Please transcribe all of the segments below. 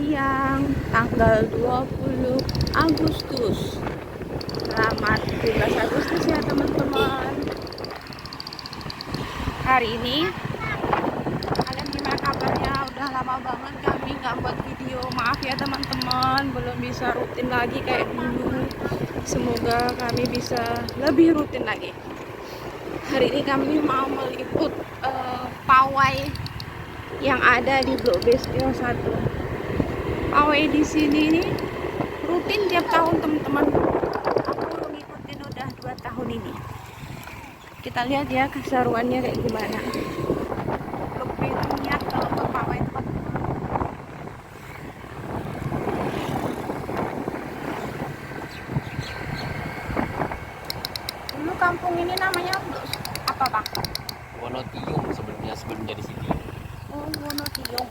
siang tanggal 20 Agustus. Selamat 17 Agustus ya teman-teman. Hari ini kalian gimana kabarnya? Udah lama banget kami nggak buat video. Maaf ya teman-teman, belum bisa rutin lagi kayak dulu. Semoga kami bisa lebih rutin lagi. Hari ini kami mau meliput pawai yang ada di Blok B Setio 1. Pawai di sini ini rutin tiap tahun teman-teman. Aku ngikutin udah 2 tahun ini. Kita lihat ya keseruannya kayak gimana. Blok B itu niat kalau ke pawai teman-teman. Dulu kampung ini namanya apa Bang? Wonotiyung sebelum jadi sini. Oh, Wonotiyung.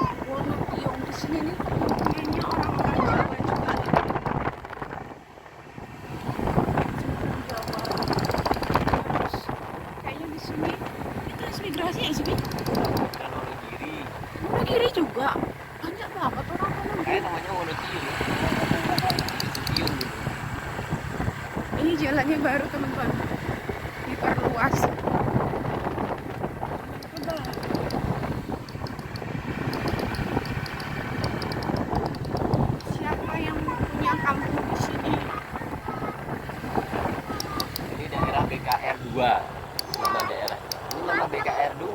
Wonotiyung di sini nih kayaknya orang-orang Jawa juga nih. Jawa. Terus kayaknya di sini ini transmigrasi ya sih? Kan Wonogiri. Wonogiri juga. Banyak banget orang Kayak Wonogiri. namanya Wonotiyung. Tiyung gitu. Ini jalannya baru teman-teman, diperluas. Siapa yang punya kampung di sini? Ini daerah BKR 2. Nama daerah. Ini nama BKR 2.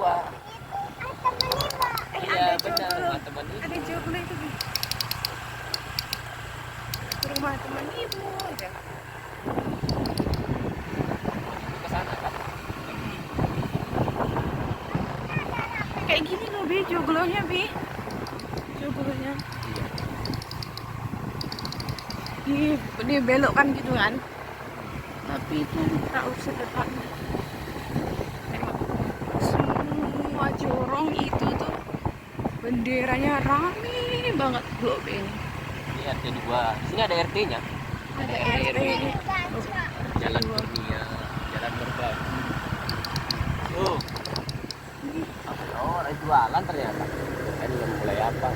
Iya ada benar, joglo. teman ini. Ada joglo itu nih. Rumah teman ibu aja. Ke sana kan? Kayak gini loh Bi, joglonya Bi. Joglonya. Dia belok kan gitu kan. Tapi itu tak usah depan. Tengok. Semua jorong itu tuh benderanya rame banget Blok B ini. Ini RT 2. Di sini ada RT-nya. Ada RT. Jalan Kurnia, Jalan Berbagi. Tuh. Oh, ada jualan ternyata. Kan belum mulai apa?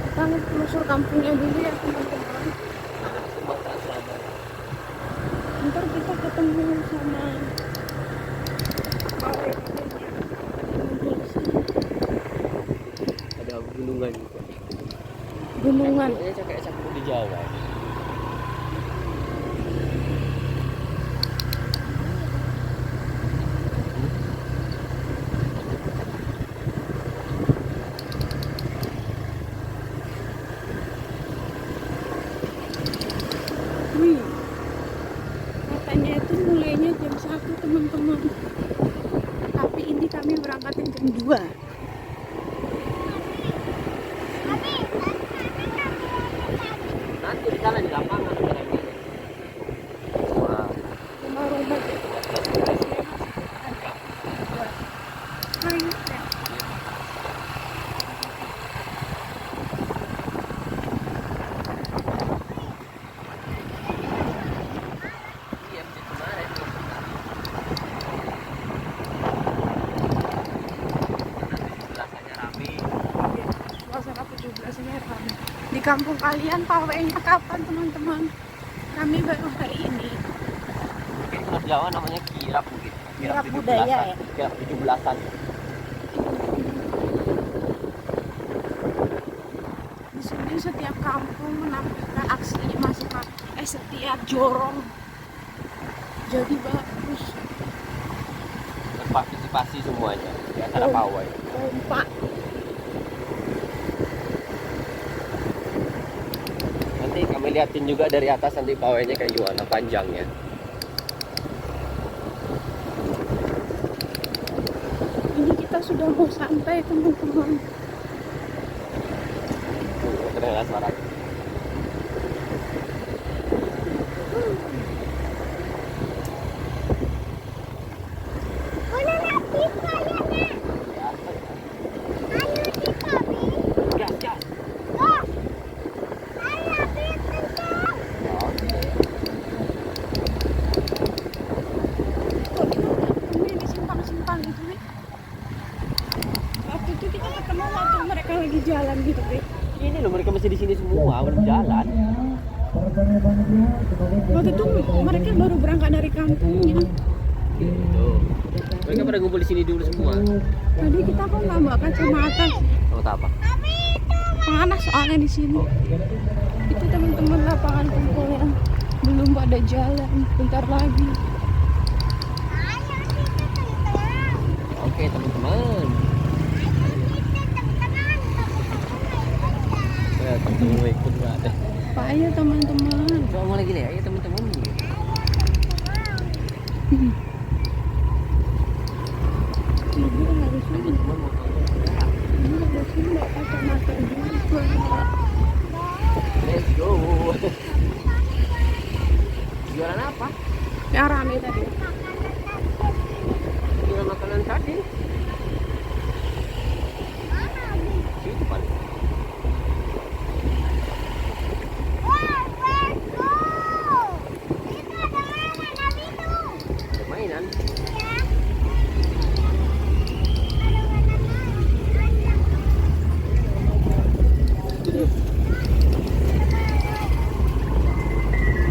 Kita telusur kampungnya dulu ya teman-teman. Sumatera Selatan. Ntar kita ketemu sama pawai-pawainya. Ngumpul di sini. Ada gunungan juga. Gunungan. Kayaknya kayak campur di Jawa. Wih, katanya itu mulainya jam 1 teman-teman. Tapi ini kami berangkatin jam 2. Nanti di sana di lapangan ada ini. Wah, Rumah-rumah deh. Kayu deh. iya bisa kemarin. Belasannya rame. Suasana 17-nya ramai. Di kampung kalian pawainya kapan teman-teman? Kami baru hari ini. Mungkin kalau Jawa namanya kirap mungkin. Kirap 17-an. budaya ya? Kirap 17-an. Di sini setiap kampung menampilkan aksinya masing-masing. Setiap jorong. Jadi bagus. Berpartisipasi semuanya di acara Oh. pawai. Kompak. Nanti kami liatin juga dari atas nanti pawainya kayak gimana panjangnya. Ini kita sudah mau sampai teman-teman. Kedengaran suara. Gas, gas. belum, mereka masih di sini semua, belum jalan. Waktu itu mereka baru berangkat dari kampungnya. Gitu. Mereka pada ngumpul di sini dulu semua. Tadi kita kok nggak bawa kacamata. Mau tak apa? Panas soalnya di sini. Itu teman-teman lapangan kumpul yang belum pada jalan. Bentar lagi. Oke teman-teman. Ya teman-teman mau ikut nggak ada. Pak ayo teman-teman. Coba mau lagi nih, ayo teman-teman. Ibu harusnya Teman-teman mau ini harusnya bawa kacamata juga. let's go. Jualan apa? Ya rame tadi. Jualan makanan tadi. Situ paling. Mainan.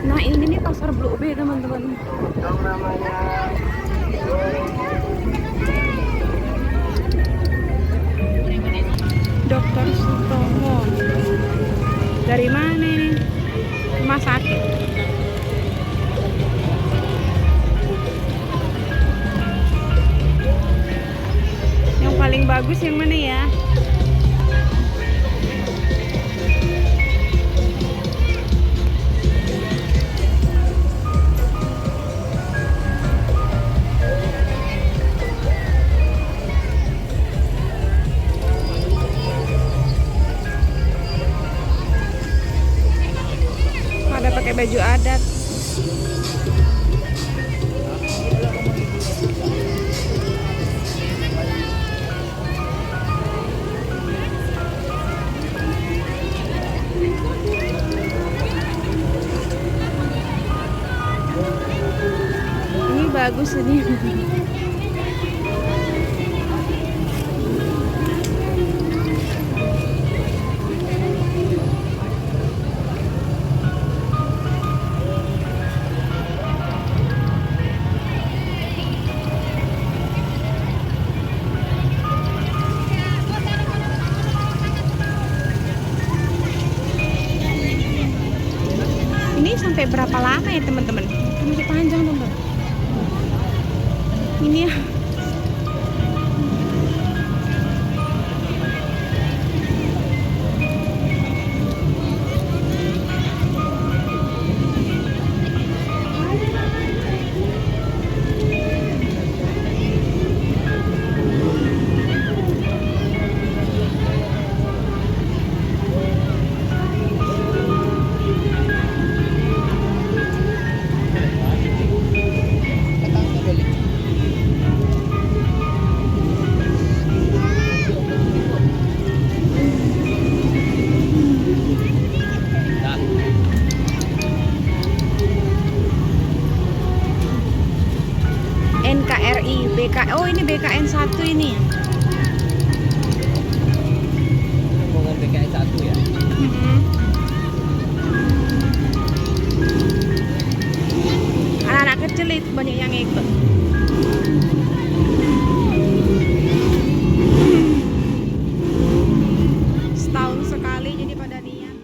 Nah ini nih pasar Blok B teman-teman. Dokter Sutomo. Dari mana ini? Rumah sakit. Yang paling bagus yang mana ya? Ada pakai baju adat. Ini bagus ini. Ini sampai berapa lama ya teman-teman? Masih panjang dong, Bang. Ini ya. NKRI, oh ini BKN 1 ini. Rombongan BKN 1 ya. Anak-anak kecil itu banyak yang ikut. Setahun sekali jadi pada niat.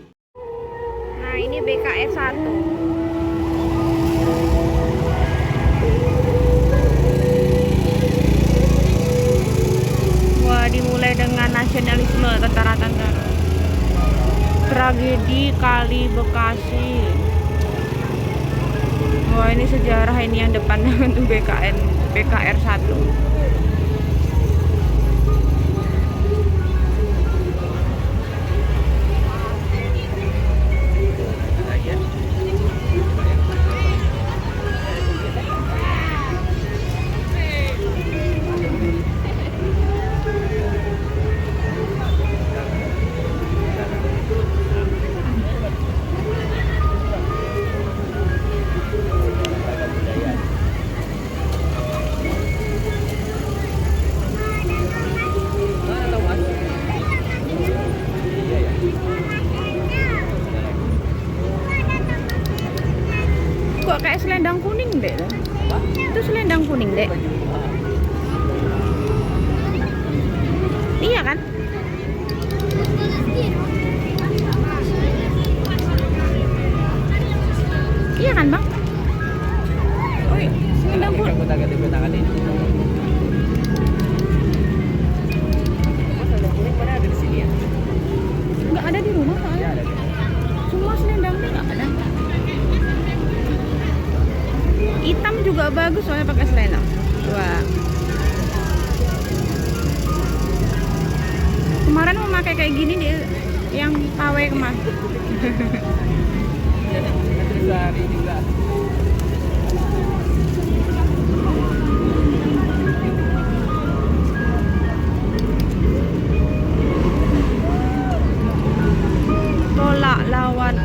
Nah ini BKN 1. Dimulai dengan nasionalisme tentara-tentara, tragedi Kali Bekasi. Wah ini sejarah ini yang depannya untuk BKR 1. juga kayak selendang kuning deh. Itu selendang kuning deh. Iya kan? Iya kan bang? Oh iya, selendang kuning. Mana ada di sini ya? Nggak ada di rumah soalnya. Semua selendang ini nggak ada. Hitam juga bagus soalnya pakai selendang. Wah. Kemarin mau pakai kayak gini di yang pawai kemarin. Terus hari juga. Tolak lawan.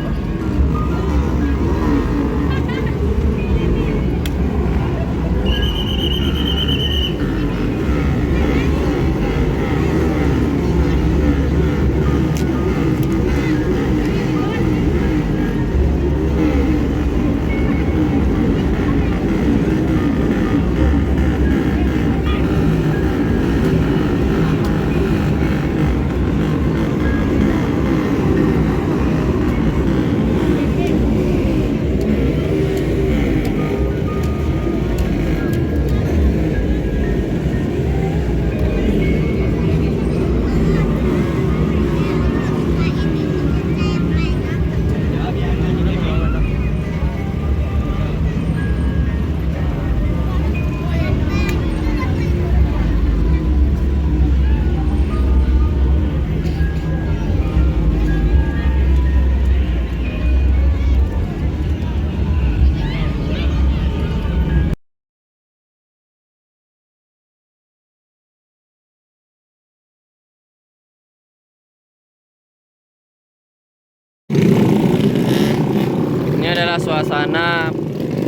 Ini adalah suasana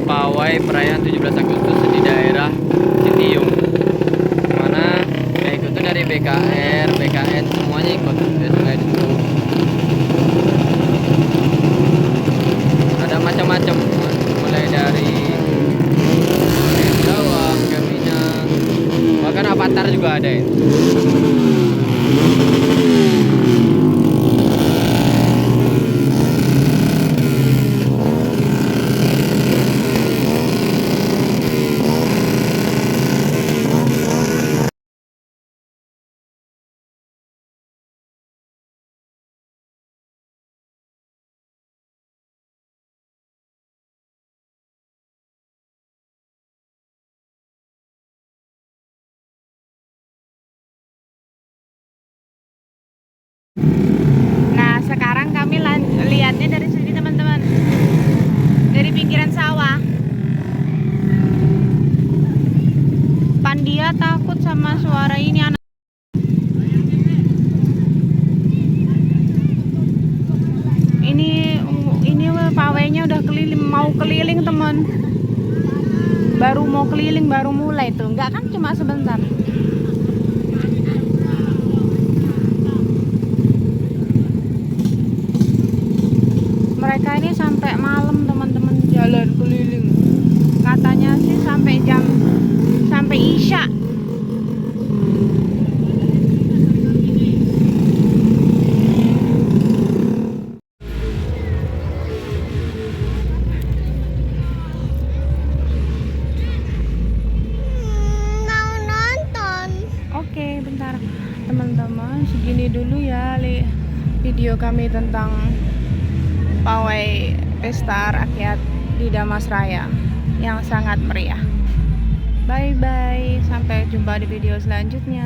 pawai perayaan 17 Agustus di daerah Citiung. Mana yang ikut tuh dari BKR, BKN semuanya ikut. Biasanya di situ. Ada macam-macam, mulai dari Jawa, Minang, bahkan Avatar juga ada ya. Nah, sekarang kami lihatnya dari sini teman-teman. Dari pinggiran sawah. Pandia takut sama suara ini anak. Ini pawainya udah mau keliling teman. Baru mau keliling, baru mulai tuh. Enggak kan cuma sebentar. Mereka ini sampai malam teman-teman jalan keliling. Katanya sih sampai Isya. Mau nonton. Oke, bentar teman-teman, segini dulu ya video kami tentang pawai pesta rakyat di Damasraya yang sangat meriah. Bye bye, sampai jumpa di video selanjutnya.